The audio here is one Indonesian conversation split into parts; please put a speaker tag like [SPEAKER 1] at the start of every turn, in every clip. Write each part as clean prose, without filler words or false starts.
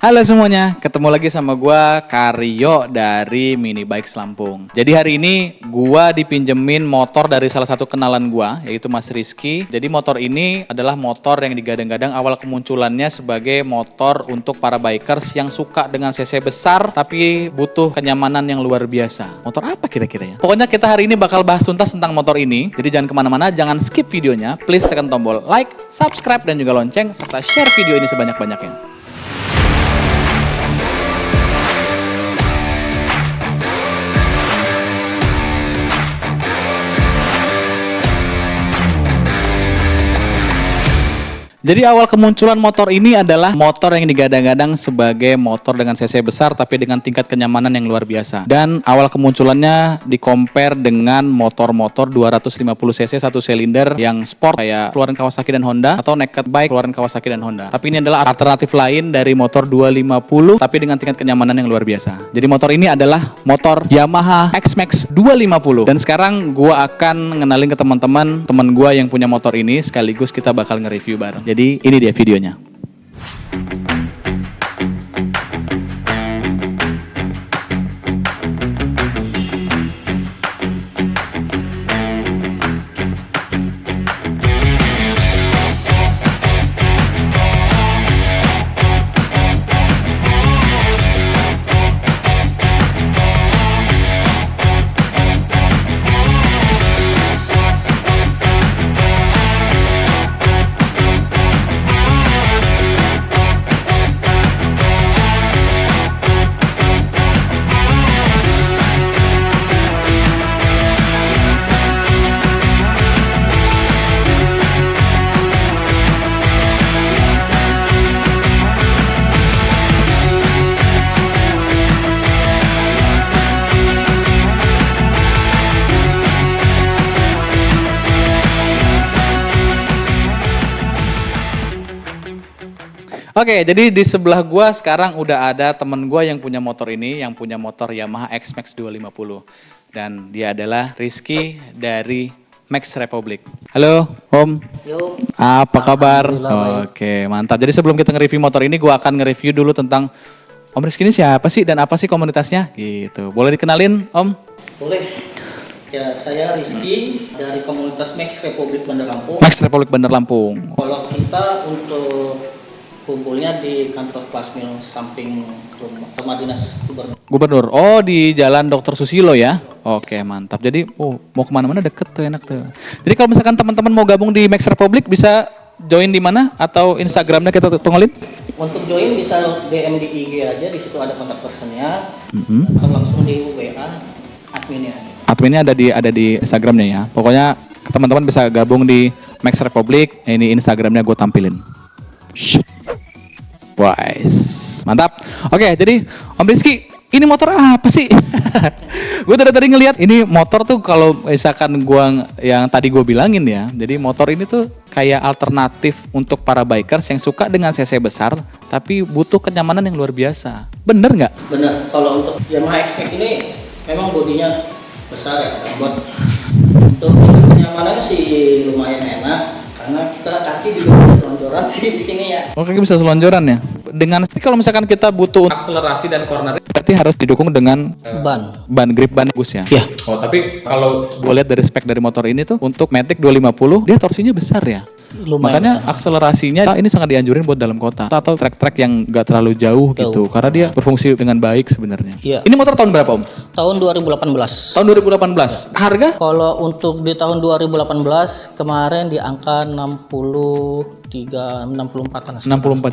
[SPEAKER 1] Halo semuanya, ketemu lagi sama gua Karyo dari Mini Bikes Lampung. Jadi hari ini gua dipinjemin motor dari salah satu kenalan gua, yaitu Mas Rizky. Jadi motor ini adalah motor yang digadang-gadang awal kemunculannya sebagai motor untuk para bikers yang suka dengan cc besar tapi butuh kenyamanan yang luar biasa. Motor apa kira-kira ya? Pokoknya kita hari ini bakal bahas tuntas tentang motor ini. Jadi jangan kemana-mana, jangan skip videonya. Please tekan tombol like, subscribe, dan juga lonceng, serta share video ini sebanyak-banyaknya. Jadi awal kemunculan motor ini adalah motor yang digadang-gadang sebagai motor dengan cc besar tapi dengan tingkat kenyamanan yang luar biasa. Dan awal kemunculannya di-compare dengan motor-motor 250 cc satu silinder yang sport kayak keluaran Kawasaki dan Honda atau naked bike keluaran Kawasaki dan Honda. Tapi ini adalah alternatif lain dari motor 250 tapi dengan tingkat kenyamanan yang luar biasa. Jadi motor ini adalah motor Yamaha X-Max 250. Dan sekarang gua akan ngenalin ke teman gua yang punya motor ini sekaligus kita bakal nge-review bareng. Jadi ini dia videonya. Oke, jadi di sebelah gua sekarang udah ada temen gua yang punya motor ini, yang punya motor Yamaha X-Max 250. Dan dia adalah Rizky dari Max Republic. Halo, Om.
[SPEAKER 2] Yo.
[SPEAKER 1] Apa kabar? Oke, mantap. Jadi sebelum kita nge-review motor ini, gua akan nge-review dulu tentang Om Rizky ini siapa sih dan apa sih komunitasnya? Gitu. Boleh dikenalin, Om?
[SPEAKER 2] Boleh. Ya, saya Rizky dari komunitas Max Republic Bandar Lampung.
[SPEAKER 1] Max Republic Bandar Lampung.
[SPEAKER 2] Kalau kita untuk kumpulnya di kantor Plasmil samping rumah dinas
[SPEAKER 1] Gubernur. Oh, di Jalan Dr. Susilo ya? Oke, mantap. Jadi, mau kemana-mana deket tuh, enak tuh. Jadi kalau misalkan teman-teman mau gabung di Max Republic, bisa join di mana? Atau Instagramnya kita tunggalin?
[SPEAKER 2] Untuk join bisa DM di IG aja, di situ ada kontak personnya. Atau langsung di WA adminnya.
[SPEAKER 1] Adminnya ada di Instagramnya ya. Pokoknya teman-teman bisa gabung di Max Republic. Ini Instagramnya gue tampilin. Shoot. Wise, mantap. Oke, jadi Om Rizky, ini motor apa sih? Gue dari tadi ngelihat ini motor tuh kalau misalkan gua yang tadi gue bilangin ya. Jadi motor ini tuh kayak alternatif untuk para bikers yang suka dengan cc besar tapi butuh kenyamanan yang luar biasa. Bener nggak?
[SPEAKER 2] Bener. Kalau untuk Yamaha X-Max ini memang bodinya besar ya, buat untuk kenyamanan sih lumayan enak. Karena kita kaki juga bisa selonjoran sih di sini ya.
[SPEAKER 1] Oh, kaki bisa selonjoran ya. Dengan kalau misalkan kita butuh akselerasi dan cornering, berarti harus didukung dengan ban grip ban bagus ya.
[SPEAKER 2] Iya.
[SPEAKER 1] Oh, tapi kalau gue lihat dari spek dari motor ini tuh untuk Matic 250 dia torsinya besar ya.
[SPEAKER 2] Lumayan
[SPEAKER 1] Makanya
[SPEAKER 2] besar.
[SPEAKER 1] Akselerasinya ini sangat dianjurin buat dalam kota atau trek-trek yang gak terlalu jauh gitu karena dia berfungsi dengan baik sebenarnya.
[SPEAKER 2] Iya.
[SPEAKER 1] Ini motor tahun berapa, Om?
[SPEAKER 2] Tahun 2018.
[SPEAKER 1] Tahun 2018. Harga?
[SPEAKER 2] Kalau untuk di tahun 2018 kemarin di angka 64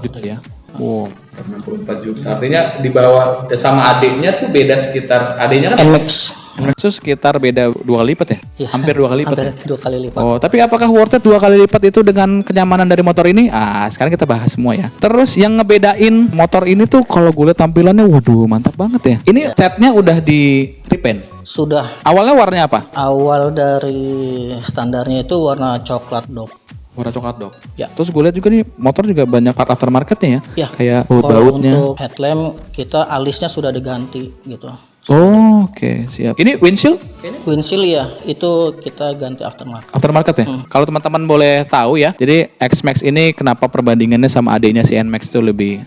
[SPEAKER 1] juta ya. Wow, 64 juta. Artinya di bawah sama adiknya tuh beda sekitar, adiknya kan
[SPEAKER 2] NMAX.
[SPEAKER 1] Itu sekitar beda 2 kali lipat ya?
[SPEAKER 2] Ya,
[SPEAKER 1] Hampir 2 kali lipat.
[SPEAKER 2] Hampir 2 kali lipat.
[SPEAKER 1] Oh, tapi apakah worth it 2 kali lipat itu dengan kenyamanan dari motor ini? Sekarang kita bahas semua ya. Terus yang ngebedain motor ini tuh kalau gue lihat tampilannya, waduh mantap banget ya. Ini setnya udah di repaint.
[SPEAKER 2] Sudah.
[SPEAKER 1] Awalnya warnanya apa?
[SPEAKER 2] Awal dari standarnya itu warna coklat dok.
[SPEAKER 1] Warna coklat dok.
[SPEAKER 2] Ya.
[SPEAKER 1] Terus gue lihat juga nih motor juga banyak part aftermarketnya ya.
[SPEAKER 2] Ya.
[SPEAKER 1] Kayak
[SPEAKER 2] Kalau
[SPEAKER 1] bautnya.
[SPEAKER 2] untuk headlamp kita alisnya sudah diganti gitu.
[SPEAKER 1] Oh, oke, siap. Ini windshield
[SPEAKER 2] Ini windshield ya, itu kita ganti aftermarket.
[SPEAKER 1] aftermarket ya? Kalau teman-teman boleh tahu ya, jadi X-Max ini kenapa perbandingannya sama adanya si N-Max itu lebih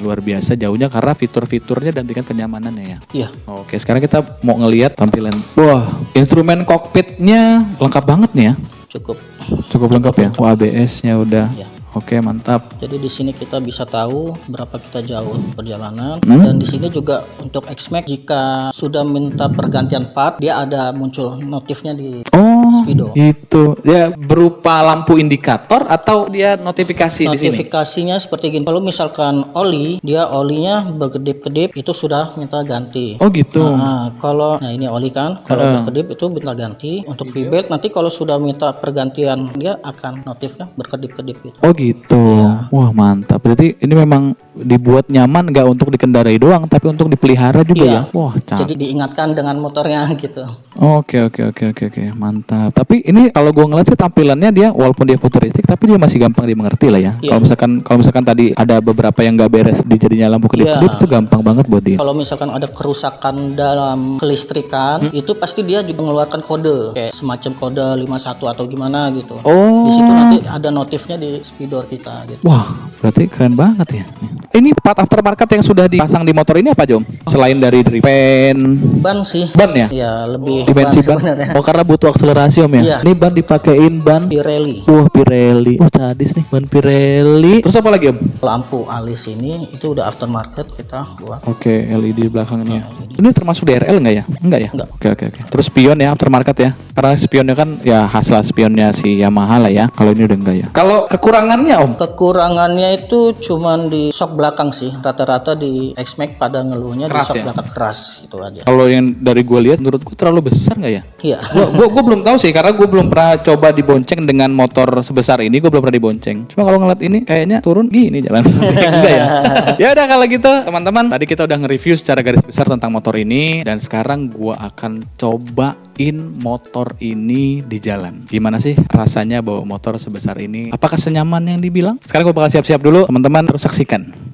[SPEAKER 1] luar biasa jauhnya karena fitur-fiturnya dan tingkat kenyamanannya ya.
[SPEAKER 2] Iya.
[SPEAKER 1] Oke, sekarang kita mau ngelihat tampilan. Wah, instrumen kokpitnya lengkap banget nih ya.
[SPEAKER 2] Cukup
[SPEAKER 1] Lengkap ya. Wah, ABS-nya udah.
[SPEAKER 2] Iya.
[SPEAKER 1] Oke, mantap.
[SPEAKER 2] Jadi di sini kita bisa tahu berapa kita jauh perjalanan, dan di sini juga untuk X-Max jika sudah minta pergantian part, dia ada muncul notifnya di
[SPEAKER 1] Oh,
[SPEAKER 2] Speedo.
[SPEAKER 1] itu. Ya berupa lampu indikator atau dia notifikasi di sini?
[SPEAKER 2] Notifikasinya seperti gini. Kalau misalkan oli, dia olinya berkedip-kedip, itu sudah minta ganti.
[SPEAKER 1] Oh, gitu.
[SPEAKER 2] Nah, kalau ini oli kan, kalau berkedip itu minta ganti. Untuk V-belt nanti kalau sudah minta pergantian, dia akan notifnya berkedip-kedip gitu.
[SPEAKER 1] Oh, gitu. Wah, mantap. Berarti ini memang dibuat nyaman nggak untuk dikendarai doang, tapi untuk dipelihara juga
[SPEAKER 2] Iya.
[SPEAKER 1] ya. Wah,
[SPEAKER 2] Jadi diingatkan dengan motornya gitu.
[SPEAKER 1] Oke. Mantap. Tapi ini kalau gua ngeliat sih tampilannya dia walaupun dia futuristik tapi dia masih gampang dimengerti lah ya.
[SPEAKER 2] Iya.
[SPEAKER 1] Kalau misalkan tadi ada beberapa yang nggak beres di jadinya lampu kedip-kedip itu gampang banget buat dia.
[SPEAKER 2] Kalau misalkan ada kerusakan dalam kelistrikan, itu pasti dia juga mengeluarkan kode, kayak semacam kode 51 atau gimana gitu.
[SPEAKER 1] Oh.
[SPEAKER 2] Di situ nanti ada notifnya di speedometer kita gitu.
[SPEAKER 1] Wah, berarti keren banget ya. Ini part aftermarket yang sudah dipasang di motor ini apa, Jom? Selain dari pen,
[SPEAKER 2] Ban sih.
[SPEAKER 1] ban ya?
[SPEAKER 2] Ya, lebih
[SPEAKER 1] Dimensi ban.
[SPEAKER 2] sebenarnya.
[SPEAKER 1] Oh, karena butuh akselerasi Om ya.
[SPEAKER 2] Iya.
[SPEAKER 1] Ini ban dipakein ban
[SPEAKER 2] Pirelli.
[SPEAKER 1] Wah, Pirelli. Sadis nih ban Pirelli. Terus apa lagi, Om?
[SPEAKER 2] Lampu alis ini itu udah aftermarket kita buat.
[SPEAKER 1] Oke, LED di belakangnya. Ini termasuk DRL nggak ya? Enggak ya?
[SPEAKER 2] Enggak.
[SPEAKER 1] Oke. Terus spion ya, aftermarket ya. Karena spionnya kan ya khas lah spionnya si Yamaha lah ya. Kalau ini udah enggak ya. Kalau kekurangannya Om?
[SPEAKER 2] Kekurangannya itu cuman di shock belakang sih. Rata-rata di X-Max pada ngeluhnya di
[SPEAKER 1] Keras
[SPEAKER 2] shock
[SPEAKER 1] ya?
[SPEAKER 2] belakang keras itu aja.
[SPEAKER 1] Kalau yang dari gue lihat menurut gue terlalu besar nggak ya?
[SPEAKER 2] Iya.
[SPEAKER 1] Gue belum tahu sih karena gue belum pernah coba dibonceng dengan motor sebesar ini. Gue belum pernah dibonceng. Cuma kalau ngeliat ini kayaknya turun gini jalan. Enggak ya? Ya udah kalau gitu teman-teman, tadi kita udah nge-review secara garis besar tentang motor ini dan sekarang gue akan cobain motor ini di jalan. Gimana sih rasanya bawa motor sebesar ini? Apakah senyaman yang dibilang? Sekarang gue bakal siap-siap dulu, teman-teman terus saksikan.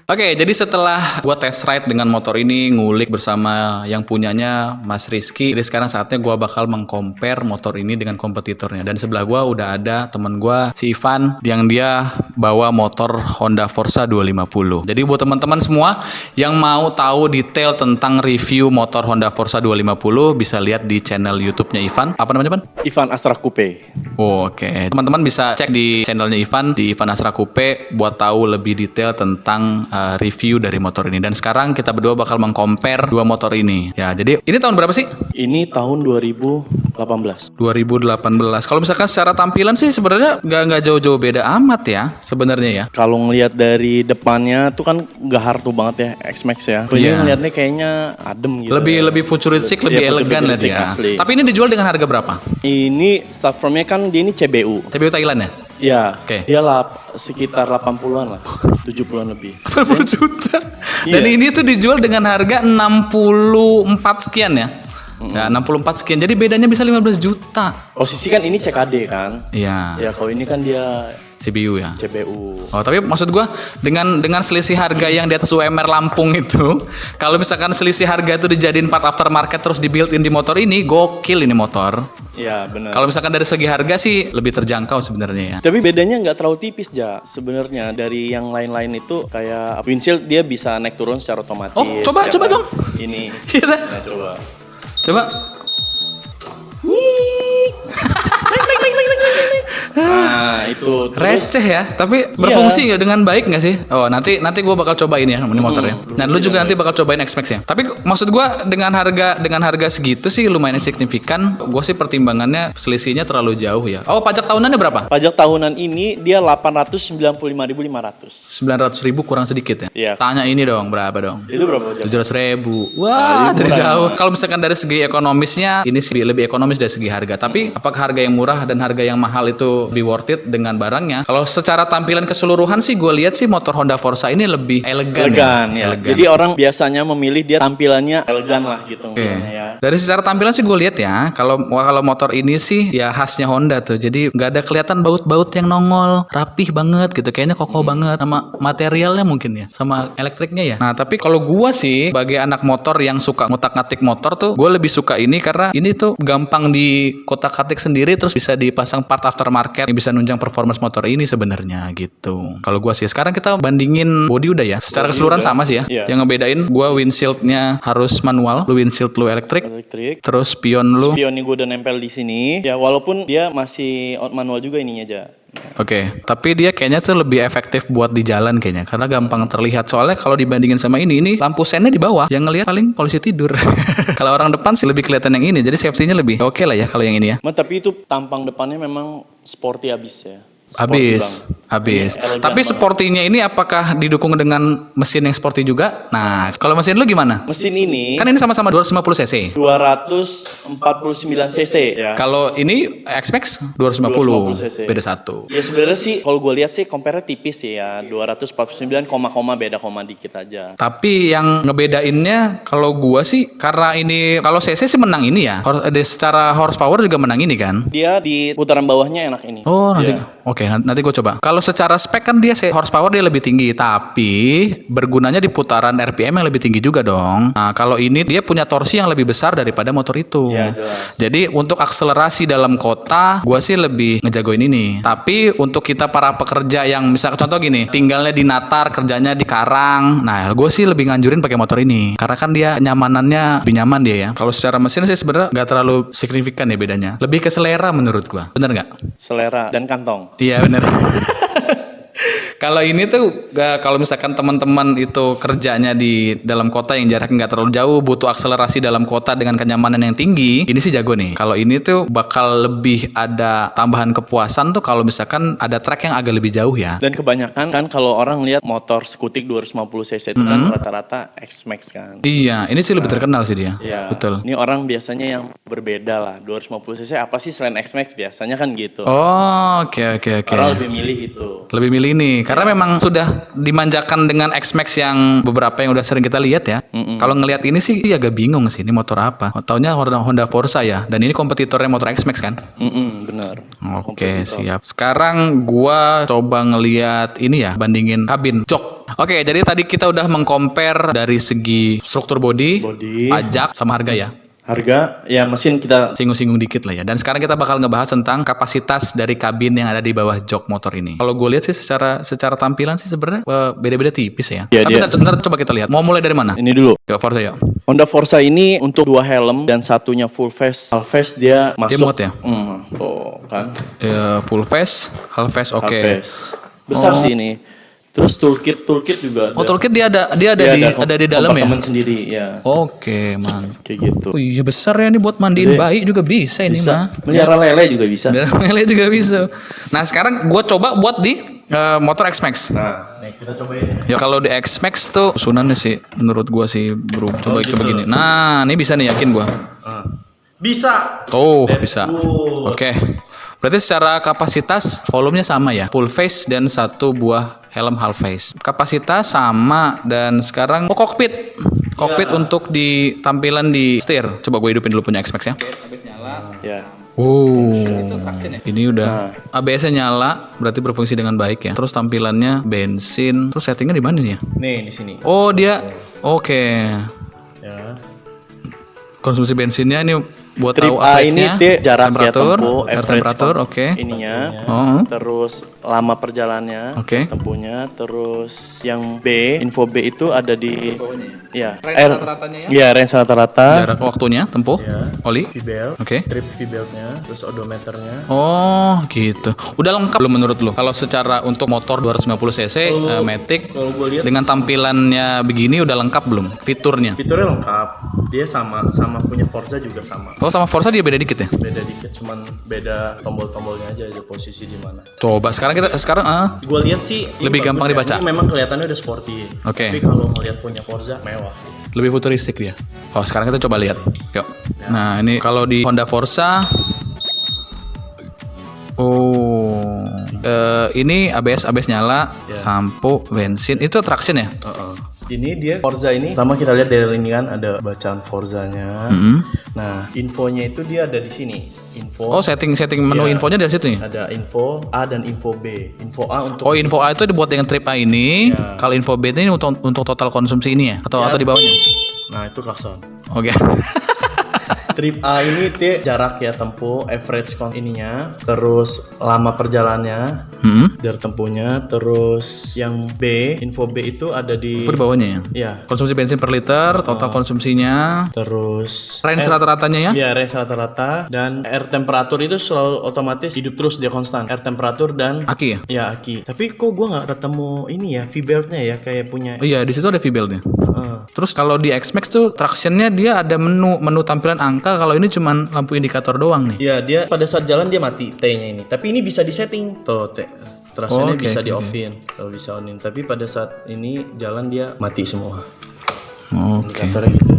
[SPEAKER 1] Oke, jadi setelah gua test ride dengan motor ini, ngulik bersama yang punyanya Mas Rizky, jadi sekarang saatnya gua bakal mengcompare motor ini dengan kompetitornya. Dan sebelah gua udah ada temen gua si Ivan yang dia bawa motor Honda Forza 250. Jadi buat teman-teman semua yang mau tahu detail tentang review motor Honda Forza 250 bisa lihat di channel YouTube-nya Ivan. Apa namanya, Pan?
[SPEAKER 3] Ivan Astra Coupe.
[SPEAKER 1] Oke, teman-teman bisa cek di channelnya Ivan di Ivan Astra Coupe buat tahu lebih detail tentang review dari motor ini. Dan sekarang kita berdua bakal mengcompare dua motor ini. Ya, jadi ini tahun berapa sih?
[SPEAKER 3] Ini tahun 2018.
[SPEAKER 1] 2018. Kalau misalkan secara tampilan sih sebenarnya nggak jauh-jauh beda amat ya sebenarnya ya.
[SPEAKER 3] Kalau ngelihat dari depannya tuh kan nggak hardcore banget ya X-Max ya. Ini
[SPEAKER 1] Iya.
[SPEAKER 3] ngelihatnya kayaknya adem gitu.
[SPEAKER 1] Lebih futuristik, lebih
[SPEAKER 3] Iya,
[SPEAKER 1] elegan lah
[SPEAKER 3] futuristik
[SPEAKER 1] dia.
[SPEAKER 3] asli.
[SPEAKER 1] Tapi ini dijual dengan harga berapa?
[SPEAKER 3] Ini start from-nya kan dia ini CBU.
[SPEAKER 1] CBU Thailand ya?
[SPEAKER 3] Ya,
[SPEAKER 1] Oke.
[SPEAKER 3] dia sekitar 80-an lah, 70-an lebih.
[SPEAKER 1] 80 juta. Dan
[SPEAKER 3] Iya.
[SPEAKER 1] ini tuh dijual dengan harga 64 sekian ya. Ya, 64 sekian. Jadi bedanya bisa 15 juta.
[SPEAKER 3] Posisi kan ini CKD kan.
[SPEAKER 1] Iya.
[SPEAKER 3] Ya kalau ini kan dia
[SPEAKER 1] CBU ya.
[SPEAKER 3] CBU.
[SPEAKER 1] Oh, tapi maksud gua dengan selisih harga yang di atas UMR Lampung itu, kalau misalkan selisih harga itu dijadiin part aftermarket terus di-built-in di motor ini, gokil ini motor.
[SPEAKER 3] Iya, benar.
[SPEAKER 1] Kalau misalkan dari segi harga sih lebih terjangkau sebenarnya ya.
[SPEAKER 3] Tapi bedanya nggak terlalu tipis, Ja. Sebenarnya dari yang lain-lain itu kayak windshield dia bisa naik turun secara otomatis.
[SPEAKER 1] Oh, coba dong.
[SPEAKER 3] Ini.
[SPEAKER 1] Iya.
[SPEAKER 3] Nah, coba.
[SPEAKER 1] Coba.
[SPEAKER 3] Nah, itu terus
[SPEAKER 1] Receh ya, tapi berfungsi nggak dengan baik nggak sih? Oh, nanti gue bakal cobain ya ini motornya. Dan lu juga nanti bakal cobain X-Max ya. Tapi maksud gue dengan harga segitu sih lumayan signifikan. Gue sih pertimbangannya selisihnya terlalu jauh ya. Oh, pajak tahunannya berapa?
[SPEAKER 3] pajak tahunan ini dia 895.500.
[SPEAKER 1] 900.000 kurang sedikit ya.
[SPEAKER 3] Iya.
[SPEAKER 1] Tanya ini dong, berapa dong?
[SPEAKER 3] Itu berapa, Ja?
[SPEAKER 1] 700.000. Wah,
[SPEAKER 3] Nah,
[SPEAKER 1] dari
[SPEAKER 3] murah
[SPEAKER 1] jauh.
[SPEAKER 3] emang.
[SPEAKER 1] Kalau misalkan dari segi ekonomisnya, ini sih lebih ekonomis dari segi harga. Tapi apakah harga yang murah dan harga yang mahal itu be worth it dengan barangnya? Kalau secara tampilan keseluruhan sih, gue lihat sih motor Honda Forza ini lebih elegan.
[SPEAKER 3] Elegan ya.
[SPEAKER 1] Elegan.
[SPEAKER 3] Jadi orang biasanya memilih dia tampilannya elegan lah gitu.
[SPEAKER 1] Oke.
[SPEAKER 3] Ya.
[SPEAKER 1] Dari secara tampilan sih gue lihat ya, kalau motor ini sih ya khasnya Honda tuh. Jadi nggak ada kelihatan baut-baut yang nongol, rapih banget gitu. Kayaknya kokoh banget sama materialnya mungkin ya, sama elektriknya ya. Nah, tapi kalau gue sih sebagai anak motor yang suka ngotak-ngatik motor tuh, gue lebih suka ini karena ini tuh gampang di kotak-katik sendiri terus bisa dipasang part aftermarket yang bisa nunjang performance motor ini sebenarnya gitu. Kalau gue sih sekarang kita bandingin body udah ya. Secara keseluruhan sama sih ya.
[SPEAKER 3] Iya.
[SPEAKER 1] Yang ngebedain gue windshieldnya harus manual, lu windshield lu elektrik. Terus spion lu.
[SPEAKER 3] Spion ini gue udah nempel di sini. Ya walaupun dia masih manual juga ininya aja.
[SPEAKER 1] Oke, tapi dia kayaknya tuh lebih efektif buat di jalan kayaknya karena gampang terlihat. Soalnya kalau dibandingin sama ini lampu sennya di bawah, yang ngelihat paling polisi tidur. Kalau orang depan sih lebih kelihatan yang ini, jadi safety-nya lebih oke lah ya kalau yang ini ya.
[SPEAKER 3] Tapi itu tampang depannya memang sporty abis ya.
[SPEAKER 1] Habis.
[SPEAKER 3] Elegan
[SPEAKER 1] Tapi
[SPEAKER 3] banget.
[SPEAKER 1] sportinya ini apakah didukung dengan mesin yang sporty juga? Nah, kalau mesin lu gimana?
[SPEAKER 3] Mesin ini
[SPEAKER 1] Kan ini sama-sama 250 cc.
[SPEAKER 3] 249 cc ya.
[SPEAKER 1] Kalau ini X-Max 250,
[SPEAKER 3] 250 cc.
[SPEAKER 1] beda satu.
[SPEAKER 3] Ya sebenarnya sih kalau gue lihat sih compare tipis sih ya. 249 koma beda koma dikit aja.
[SPEAKER 1] Tapi yang ngebedainnya kalau gua sih karena ini kalau cc sih menang ini ya. Secara horsepower juga menang ini kan.
[SPEAKER 3] Dia di putaran bawahnya enak ini.
[SPEAKER 1] Oh nanti,
[SPEAKER 3] Iya.
[SPEAKER 1] oke nanti gue coba. Kalau secara spek kan dia horsepower dia lebih tinggi, tapi bergunanya di putaran RPM yang lebih tinggi juga dong. Nah kalau ini dia punya torsi yang lebih besar daripada motor itu.
[SPEAKER 3] Iya, jelas.
[SPEAKER 1] Jadi untuk akselerasi dalam kota, gue sih lebih ngejagoin ini. Tapi untuk kita para pekerja yang misal contoh gini, tinggalnya di Natar, kerjanya di Karang, nah gue sih lebih nganjurin pakai motor ini. Karena kan dia nyamanannya lebih nyaman dia ya. Kalau secara mesin sih sebenarnya nggak terlalu signifikan ya bedanya. Lebih ke selera menurut gue. Bener nggak?
[SPEAKER 3] Selera dan kantong.
[SPEAKER 1] Iya bener. Kalau ini tuh kalau misalkan teman-teman itu kerjanya di dalam kota yang jaraknya nggak terlalu jauh, butuh akselerasi dalam kota dengan kenyamanan yang tinggi, ini sih jago nih. Kalau ini tuh bakal lebih ada tambahan kepuasan tuh kalau misalkan ada track yang agak lebih jauh ya.
[SPEAKER 3] Dan kebanyakan kan kalau orang lihat motor skutik 250 cc itu kan rata-rata X-Max kan.
[SPEAKER 1] Iya, ini sih lebih terkenal sih dia.
[SPEAKER 3] Iya.
[SPEAKER 1] Betul.
[SPEAKER 3] Ini orang biasanya yang berbeda lah. 250 cc apa sih selain X-Max biasanya kan gitu.
[SPEAKER 1] Oh, oke.
[SPEAKER 3] Orang lebih milih itu.
[SPEAKER 1] Lebih milih ini karena memang sudah dimanjakan dengan X-Max yang beberapa yang udah sering kita lihat ya. Kalau ngelihat ini sih agak bingung sih ini motor apa. Taunya Honda Forza ya, dan ini kompetitornya motor X-Max kan.
[SPEAKER 3] Benar.
[SPEAKER 1] Oke, siap. Sekarang gua coba ngelihat ini ya, bandingin kabin jok. Oke, jadi tadi kita udah mengcompare dari segi struktur body, pajak sama harga ya.
[SPEAKER 3] Harga ya mesin kita
[SPEAKER 1] Singgung-singgung dikit lah ya. Dan sekarang kita bakal ngebahas tentang kapasitas dari kabin yang ada di bawah jok motor ini. Kalau gue lihat sih secara tampilan sih sebenarnya beda-beda tipis ya.
[SPEAKER 3] Iya,
[SPEAKER 1] Tapi
[SPEAKER 3] dia.
[SPEAKER 1] ntar coba kita lihat. Mau mulai dari mana?
[SPEAKER 3] ini dulu.
[SPEAKER 1] Yuk, Forza yuk.
[SPEAKER 3] Honda Forza ini untuk 2 helm dan satunya full face. Half face dia masuk.
[SPEAKER 1] Dia muat ya?
[SPEAKER 3] Tuh kan.
[SPEAKER 1] Full face, half face, oke.
[SPEAKER 3] Half face. Besar sih ini. Terus toolkit juga.
[SPEAKER 1] Oh, toolkit dia ada di dalam ya?
[SPEAKER 3] Kompartemen sendiri ya.
[SPEAKER 1] Oke, man.
[SPEAKER 3] Kayak gitu.
[SPEAKER 1] Oh iya besar ya ini buat mandiin bayi juga bisa ini mah.
[SPEAKER 3] Melihara lele juga bisa.
[SPEAKER 1] Biar mele juga bisa. Nah sekarang gue coba buat di motor X-Max.
[SPEAKER 3] Nah, nih kita cobain.
[SPEAKER 1] Ya kalau di X-Max tuh sunannya sih menurut gua sih bro. Coba gini. Nah, ini bisa nih yakin gua.
[SPEAKER 3] Bisa.
[SPEAKER 1] Tuh, bisa. Oke. Berarti secara kapasitas volumenya sama ya. Full face dan satu buah helm half face. Kapasitas sama dan sekarang kokpit. Kokpit untuk di tampilan di setir. Coba gue hidupin dulu punya X-Max ya. Habis nyala.
[SPEAKER 3] Ya.
[SPEAKER 1] Oh, ini udah ABS-nya nyala, berarti berfungsi dengan baik ya. Terus tampilannya bensin, terus settingnya di mana nih ya?
[SPEAKER 3] Nih di sini.
[SPEAKER 1] Oh dia, oke.
[SPEAKER 3] Ya.
[SPEAKER 1] Konsumsi bensinnya ini buat
[SPEAKER 3] Trip
[SPEAKER 1] tahu
[SPEAKER 3] A ini
[SPEAKER 1] average-nya,
[SPEAKER 3] dia jarak
[SPEAKER 1] temperatur,
[SPEAKER 3] ya tempuh,
[SPEAKER 1] air temperatur, oke.
[SPEAKER 3] Ininya.
[SPEAKER 1] Oh,
[SPEAKER 3] Terus lama perjalanannya,
[SPEAKER 1] Oke.
[SPEAKER 3] tempuhnya. Terus yang B, info B itu ada di ya.
[SPEAKER 1] Range rata-ratanya ya?
[SPEAKER 3] Ya, range rata-rata.
[SPEAKER 1] jarak waktunya, tempuh,
[SPEAKER 3] Ya.
[SPEAKER 1] oli.
[SPEAKER 3] V-belt,
[SPEAKER 1] Oke.
[SPEAKER 3] trip V-beltnya, terus odometernya.
[SPEAKER 1] Oh, gitu. Udah lengkap belum menurut lu? Kalau secara untuk motor 250 cc Matic
[SPEAKER 3] Kalau gue lihat
[SPEAKER 1] dengan tampilannya begini udah lengkap belum? Fiturnya?
[SPEAKER 3] fiturnya lengkap. Dia sama punya Forza juga sama.
[SPEAKER 1] Oh, sama Forza dia beda dikit ya?
[SPEAKER 3] Beda dikit, cuman beda tombol-tombolnya aja posisi di mana.
[SPEAKER 1] Coba sekarang
[SPEAKER 3] Gue lihat sih ini
[SPEAKER 1] Lebih
[SPEAKER 3] bagus
[SPEAKER 1] gampang
[SPEAKER 3] ya.
[SPEAKER 1] dibaca.
[SPEAKER 3] Ini memang kelihatannya udah sporty.
[SPEAKER 1] Oke.
[SPEAKER 3] Tapi kalau ngelihat punya Forza mewah.
[SPEAKER 1] lebih futuristik dia. Oh, sekarang kita coba lihat. Yuk. Nah, ini kalau di Honda Forza ini ABS nyala, lampu, bensin. Itu traction ya?
[SPEAKER 3] Ini dia Forza ini. Pertama kita lihat dari ini kan ada bacaan Forzanya. Nah, infonya itu dia ada di sini. Info.
[SPEAKER 1] Oh, setting menu infonya dari situ ya?
[SPEAKER 3] Ada info A dan info B. Info A untuk
[SPEAKER 1] Oh, info A itu dibuat dengan trip A ini. Kalau info B ini untuk total konsumsi ini ya? Atau di bawahnya?
[SPEAKER 3] Nah, itu klakson.
[SPEAKER 1] Oke.
[SPEAKER 3] Trip A ini dia jarak ya tempuh, average ininya, terus lama perjalanannya, jarak tempuhnya, terus yang B, info B itu ada di
[SPEAKER 1] Itu di bawahnya ya?
[SPEAKER 3] ya,
[SPEAKER 1] Konsumsi bensin per liter, total konsumsinya,
[SPEAKER 3] terus
[SPEAKER 1] range rata-ratanya ya?
[SPEAKER 3] ya range rata-rata, dan air temperatur itu selalu otomatis hidup terus, dia konstan air temperatur dan
[SPEAKER 1] Aki ya?
[SPEAKER 3] ya aki. Tapi kok gua nggak ketemu ini ya V-beltnya ya kayak punya
[SPEAKER 1] Oh iya, di situ ada V-beltnya. Terus kalau di X-Max tuh tractionnya dia ada menu tampilan angka. Kalau ini cuman lampu indikator doang nih.
[SPEAKER 3] ya, dia pada saat jalan dia mati T-nya ini. Tapi ini bisa disetting tuh tractionnya
[SPEAKER 1] Oke,
[SPEAKER 3] bisa
[SPEAKER 1] oke,
[SPEAKER 3] di offin kalau bisa onin. Tapi pada saat ini jalan dia mati semua.
[SPEAKER 1] Oke.
[SPEAKER 3] Indikatornya gitu.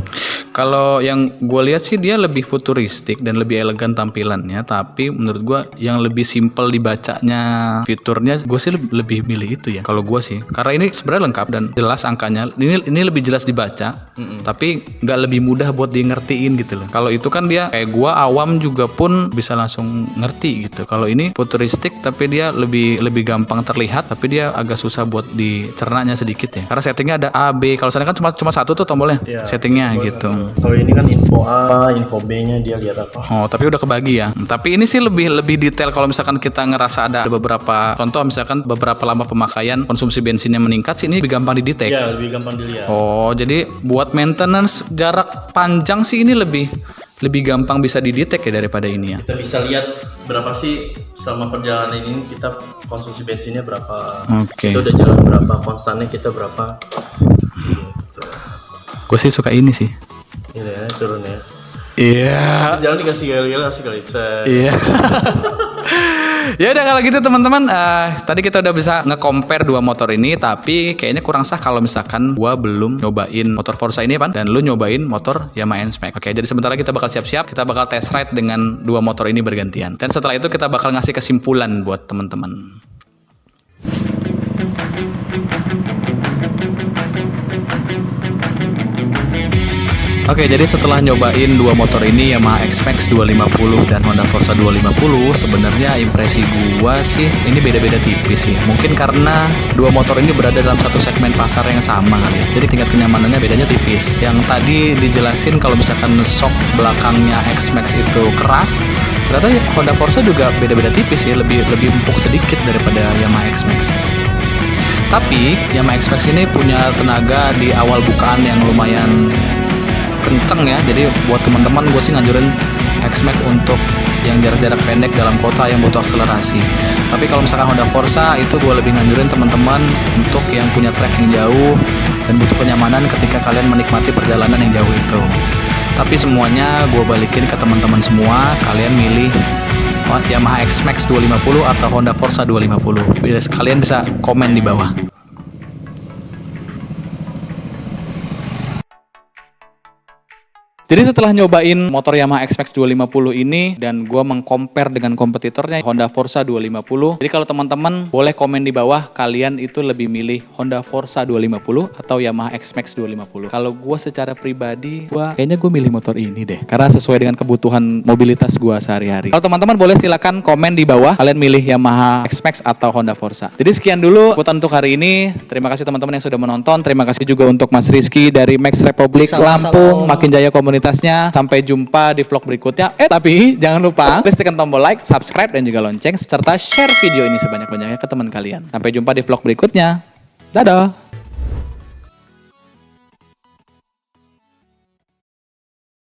[SPEAKER 1] Kalau yang gue lihat sih dia lebih futuristik dan lebih elegan tampilannya, tapi menurut gue yang lebih simpel dibacanya fiturnya, gue sih lebih milih itu ya. Kalau gue sih, karena ini sebenarnya lengkap dan jelas angkanya. Ini lebih jelas dibaca, tapi nggak lebih mudah buat di ngertiin gitu loh. Kalau itu kan dia kayak gue awam juga pun bisa langsung ngerti gitu. Kalau ini futuristik tapi dia lebih gampang terlihat, tapi dia agak susah buat dicernanya sedikit ya. Karena settingnya ada A, B. Kalau sana kan cuma satu tuh tombolnya, settingnya gitu.
[SPEAKER 3] Kalau ini kan info A, info B-nya dia lihat apa.
[SPEAKER 1] Oh, tapi udah kebagi ya. Tapi ini sih lebih detail kalau misalkan kita ngerasa ada beberapa contoh, misalkan beberapa lama pemakaian konsumsi bensinnya meningkat sih, ini lebih gampang didetek.
[SPEAKER 3] Ya, lebih gampang dilihat.
[SPEAKER 1] Oh, jadi buat maintenance jarak panjang sih ini lebih gampang bisa didetek ya daripada ini ya.
[SPEAKER 3] Kita bisa lihat berapa sih selama perjalanan ini kita konsumsi bensinnya berapa.
[SPEAKER 1] Oke.
[SPEAKER 3] Itu udah jalan berapa, konstannya kita berapa.
[SPEAKER 1] Gue sih suka ini sih.
[SPEAKER 3] Ini ya, turun ya.
[SPEAKER 1] Iya.
[SPEAKER 3] Jalan dikasih gaya-gaya asik kali.
[SPEAKER 1] Iya. Ya udah kalau gitu teman-teman, tadi kita udah bisa nge-compare dua motor ini, tapi kayaknya kurang sah kalau misalkan gua belum nyobain motor Forza ini Pan, dan lu nyobain motor Yamaha NSmax. Oke, jadi sebentar lagi kita bakal siap-siap, kita bakal test ride dengan dua motor ini bergantian. Dan setelah itu kita bakal ngasih kesimpulan buat teman-teman. Oke, jadi setelah nyobain dua motor ini, Yamaha X-Max 250 dan Honda Forza 250, sebenarnya impresi gua sih ini beda-beda tipis sih. Mungkin karena dua motor ini berada dalam satu segmen pasar yang sama kali ya. Jadi tingkat kenyamanannya bedanya tipis. Yang tadi dijelasin kalau misalkan shock belakangnya X-Max itu keras, ternyata Honda Forza juga beda-beda tipis sih, lebih empuk sedikit daripada Yamaha X-Max. Tapi Yamaha X-Max ini punya tenaga di awal bukaan yang lumayan kenceng ya. Jadi buat teman-teman gue sih nganjurin X-Max untuk yang jarak-jarak pendek dalam kota yang butuh akselerasi. Tapi kalau misalkan Honda Forza itu gue lebih nganjurin teman-teman untuk yang punya trek yang jauh dan butuh kenyamanan ketika kalian menikmati perjalanan yang jauh itu. Tapi semuanya gue balikin ke teman-teman semua, kalian milih Yamaha X-Max 250 atau Honda Forza 250. Kalian bisa komen di bawah. Jadi setelah nyobain motor Yamaha X-Max 250 ini dan gue meng-compare dengan kompetitornya Honda Forza 250. Jadi kalau teman-teman boleh komen di bawah kalian itu lebih milih Honda Forza 250 atau Yamaha X-Max 250. Kalau gue secara pribadi, kayaknya gue milih motor ini deh. Karena sesuai dengan kebutuhan mobilitas gue sehari-hari. Kalau teman-teman boleh silakan komen di bawah kalian milih Yamaha X-Max atau Honda Forza. Jadi sekian dulu liputan untuk hari ini. Terima kasih teman-teman yang sudah menonton. Terima kasih juga untuk Mas Rizky dari Max Republic
[SPEAKER 2] Sama-sama.
[SPEAKER 1] Lampung, Makin Jaya komunitasnya. Sampai jumpa di vlog berikutnya. Tapi jangan lupa please tekan tombol like, subscribe dan juga lonceng serta share video ini sebanyak-banyaknya ke teman kalian. Sampai jumpa di vlog berikutnya. Dadah.